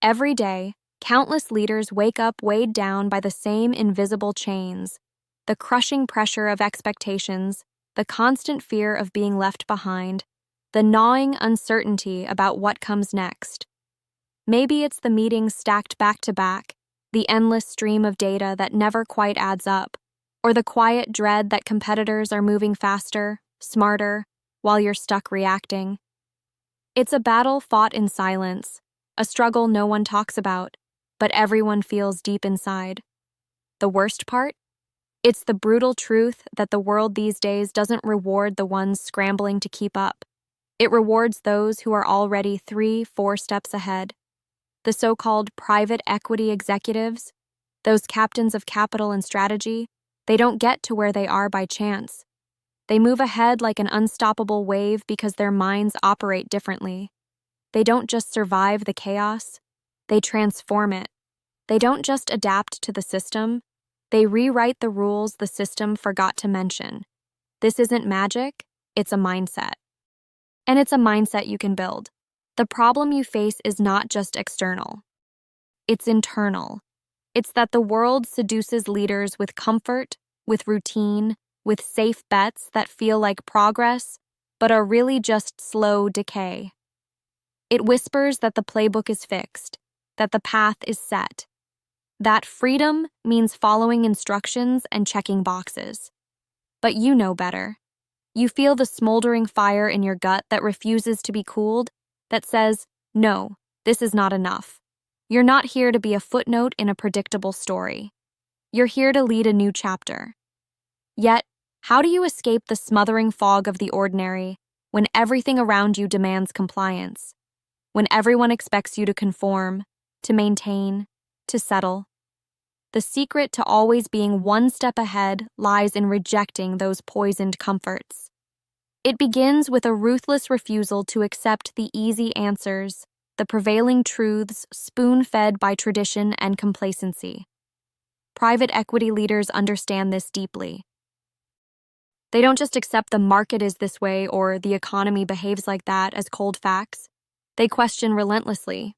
Every day, countless leaders wake up weighed down by the same invisible chains: the crushing pressure of expectations, the constant fear of being left behind, the gnawing uncertainty about what comes next. Maybe it's the meetings stacked back to back, the endless stream of data that never quite adds up, or the quiet dread that competitors are moving faster, smarter, while you're stuck reacting. It's a battle fought in silence, a struggle no one talks about, but everyone feels deep inside. The worst part? It's the brutal truth that the world these days doesn't reward the ones scrambling to keep up. It rewards those who are already 3-4 steps ahead. The so-called private equity executives, those captains of capital and strategy, they don't get to where they are by chance. They move ahead like an unstoppable wave because their minds operate differently. They don't just survive the chaos, they transform it. They don't just adapt to the system, they rewrite the rules the system forgot to mention. This isn't magic, it's a mindset. And it's a mindset you can build. The problem you face is not just external. It's internal. It's that the world seduces leaders with comfort, with routine, with safe bets that feel like progress, but are really just slow decay. It whispers that the playbook is fixed, that the path is set, that freedom means following instructions and checking boxes. But you know better. You feel the smoldering fire in your gut that refuses to be cooled, that says, no, this is not enough. You're not here to be a footnote in a predictable story. You're here to lead a new chapter. Yet, how do you escape the smothering fog of the ordinary when everything around you demands compliance? When everyone expects you to conform, to maintain, to settle? The secret to always being one step ahead lies in rejecting those poisoned comforts. It begins with a ruthless refusal to accept the easy answers, the prevailing truths spoon-fed by tradition and complacency. Private equity leaders understand this deeply. They don't just accept the market is this way or the economy behaves like that as cold facts. They question relentlessly.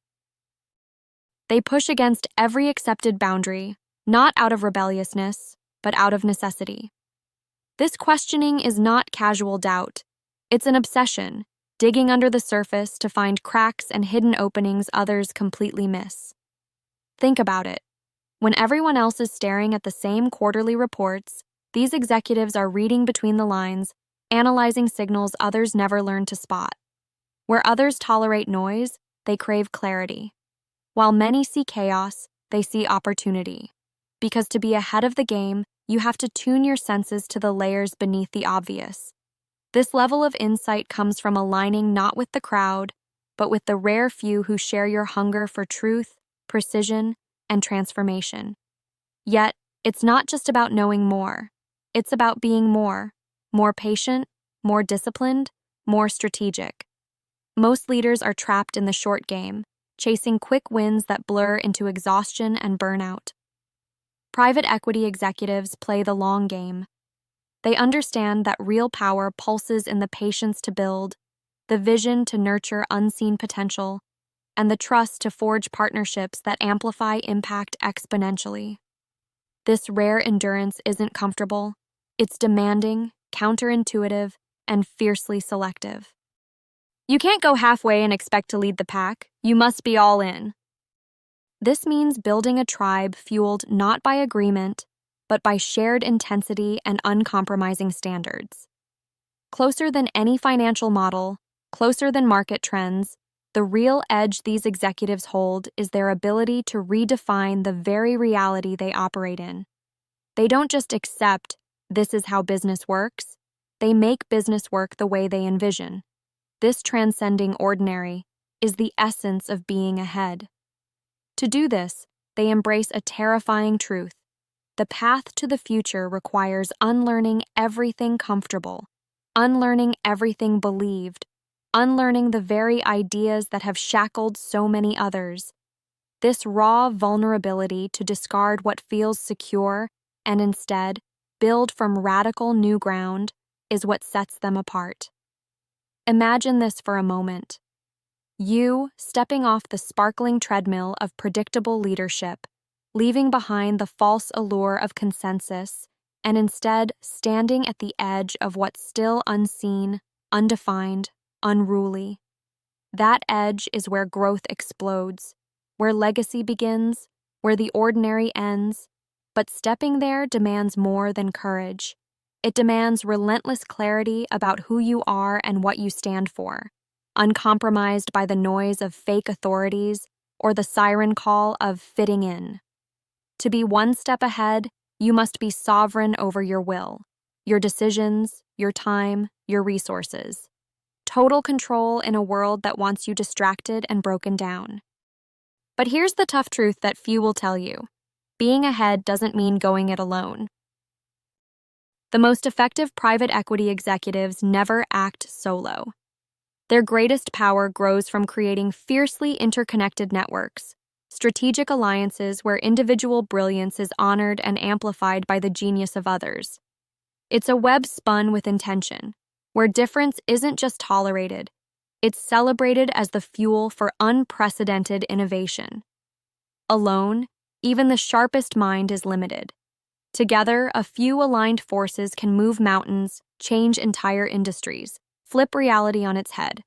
They push against every accepted boundary, not out of rebelliousness, but out of necessity. This questioning is not casual doubt. It's an obsession, digging under the surface to find cracks and hidden openings others completely miss. Think about it. When everyone else is staring at the same quarterly reports, these executives are reading between the lines, analyzing signals others never learn to spot. Where others tolerate noise, they crave clarity. While many see chaos, they see opportunity. Because to be ahead of the game, you have to tune your senses to the layers beneath the obvious. This level of insight comes from aligning not with the crowd, but with the rare few who share your hunger for truth, precision, and transformation. Yet, it's not just about knowing more. It's about being more patient, more disciplined, more strategic. Most leaders are trapped in the short game, chasing quick wins that blur into exhaustion and burnout. Private equity executives play the long game. They understand that real power pulses in the patience to build, the vision to nurture unseen potential, and the trust to forge partnerships that amplify impact exponentially. This rare endurance isn't comfortable. It's demanding, counterintuitive, and fiercely selective. You can't go halfway and expect to lead the pack. You must be all in. This means building a tribe fueled not by agreement, but by shared intensity and uncompromising standards. Closer than any financial model, closer than market trends, the real edge these executives hold is their ability to redefine the very reality they operate in. They don't just accept, this is how business works. They make business work the way they envision. This transcending ordinary is the essence of being ahead. To do this, they embrace a terrifying truth. The path to the future requires unlearning everything comfortable, unlearning everything believed, unlearning the very ideas that have shackled so many others. This raw vulnerability to discard what feels secure and instead build from radical new ground is what sets them apart. Imagine this for a moment. You stepping off the sparkling treadmill of predictable leadership, leaving behind the false allure of consensus, and instead standing at the edge of what's still unseen, undefined, unruly. That edge is where growth explodes, where legacy begins, where the ordinary ends. But stepping there demands more than courage. It demands relentless clarity about who you are and what you stand for, uncompromised by the noise of fake authorities or the siren call of fitting in. To be one step ahead, you must be sovereign over your will, your decisions, your time, your resources. Total control in a world that wants you distracted and broken down. But here's the tough truth that few will tell you. Being ahead doesn't mean going it alone. The most effective private equity executives never act solo. Their greatest power grows from creating fiercely interconnected networks, strategic alliances where individual brilliance is honored and amplified by the genius of others. It's a web spun with intention, where difference isn't just tolerated, it's celebrated as the fuel for unprecedented innovation. Alone, even the sharpest mind is limited. Together, a few aligned forces can move mountains, change entire industries, flip reality on its head.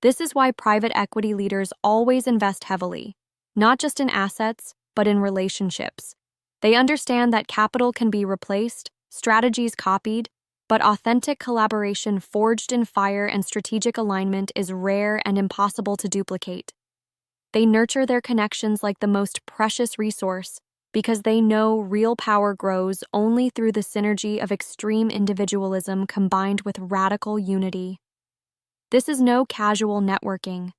This is why private equity leaders always invest heavily, not just in assets, but in relationships. They understand that capital can be replaced, strategies copied, but authentic collaboration forged in fire and strategic alignment is rare and impossible to duplicate. They nurture their connections like the most precious resource because they know real power grows only through the synergy of extreme individualism combined with radical unity. This is no casual networking.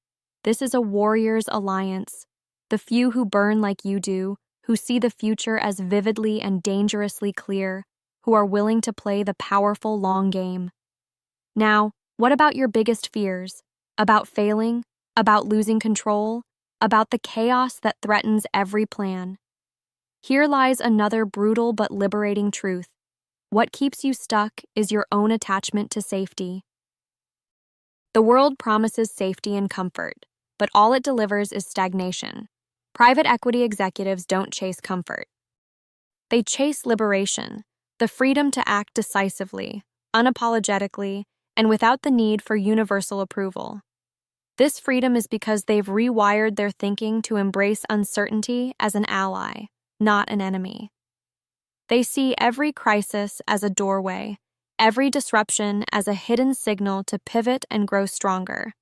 This is a warrior's alliance. The few who burn like you do, who see the future as vividly and dangerously clear, who are willing to play the powerful long game. Now, what about your biggest fears? About failing? About losing control? About the chaos that threatens every plan? Here lies another brutal but liberating truth. What keeps you stuck is your own attachment to safety. The world promises safety and comfort, but all it delivers is stagnation. Private equity executives don't chase comfort. They chase liberation, the freedom to act decisively, unapologetically, and without the need for universal approval. This freedom is because they've rewired their thinking to embrace uncertainty as an ally, not an enemy. They see every crisis as a doorway, every disruption as a hidden signal to pivot and grow stronger.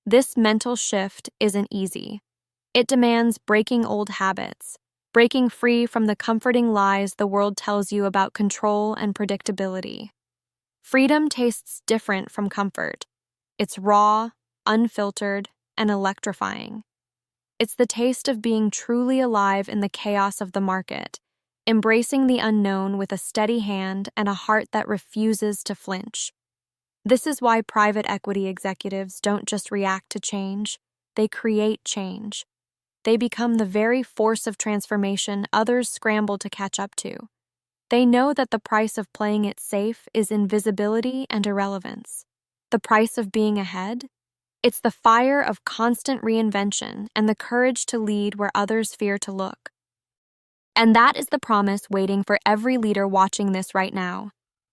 This mental shift isn't easy. It demands breaking old habits, breaking free from the comforting lies the world tells you about control and predictability. Freedom tastes different from comfort. It's raw, unfiltered, and electrifying. It's the taste of being truly alive in the chaos of the market, embracing the unknown with a steady hand and a heart that refuses to flinch. This is why private equity executives don't just react to change, they create change. They become the very force of transformation others scramble to catch up to. They know that the price of playing it safe is invisibility and irrelevance. The price of being ahead? It's the fire of constant reinvention and the courage to lead where others fear to look. And that is the promise waiting for every leader watching this right now.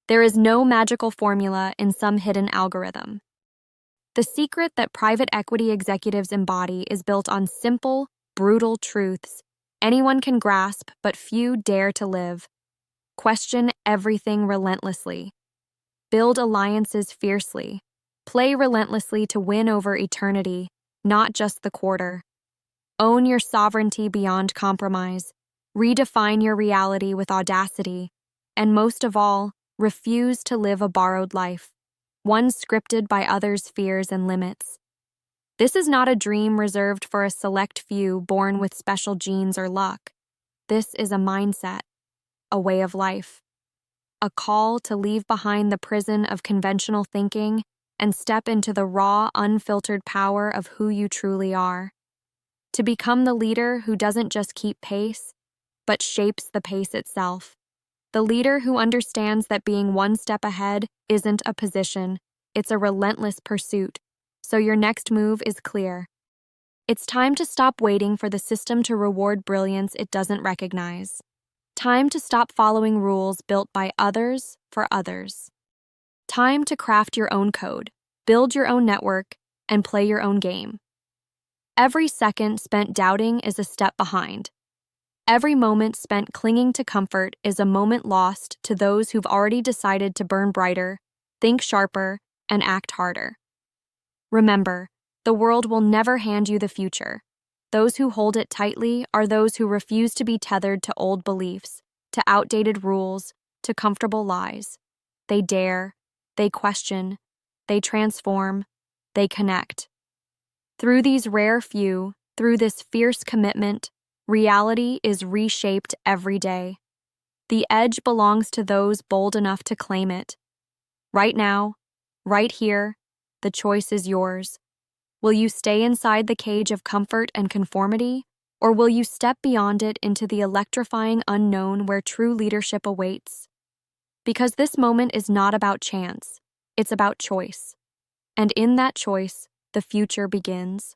There is no magical formula in some hidden algorithm. The secret that private equity executives embody is built on simple, brutal truths anyone can grasp but few dare to live. Question everything relentlessly. Build alliances fiercely. Play relentlessly to win over eternity, not just the quarter. Own your sovereignty beyond compromise. Redefine your reality with audacity. And most of all, refuse to live a borrowed life, one scripted by others' fears and limits. This is not a dream reserved for a select few born with special genes or luck. This is a mindset, a way of life, a call to leave behind the prison of conventional thinking and step into the raw, unfiltered power of who you truly are. To become the leader who doesn't just keep pace, but shapes the pace itself. The leader who understands that being one step ahead isn't a position, it's a relentless pursuit. So your next move is clear. It's time to stop waiting for the system to reward brilliance it doesn't recognize. Time to stop following rules built by others for others. Time to craft your own code, build your own network, and play your own game. Every second spent doubting is a step behind. Every moment spent clinging to comfort is a moment lost to those who've already decided to burn brighter, think sharper, and act harder. Remember, the world will never hand you the future. Those who hold it tightly are those who refuse to be tethered to old beliefs, to outdated rules, to comfortable lies. They dare, they question, they transform, they connect. Through these rare few, through this fierce commitment, reality is reshaped every day. The edge belongs to those bold enough to claim it. Right now, right here, the choice is yours. Will you stay inside the cage of comfort and conformity, or will you step beyond it into the electrifying unknown where true leadership awaits? Because this moment is not about chance, it's about choice. And in that choice, the future begins.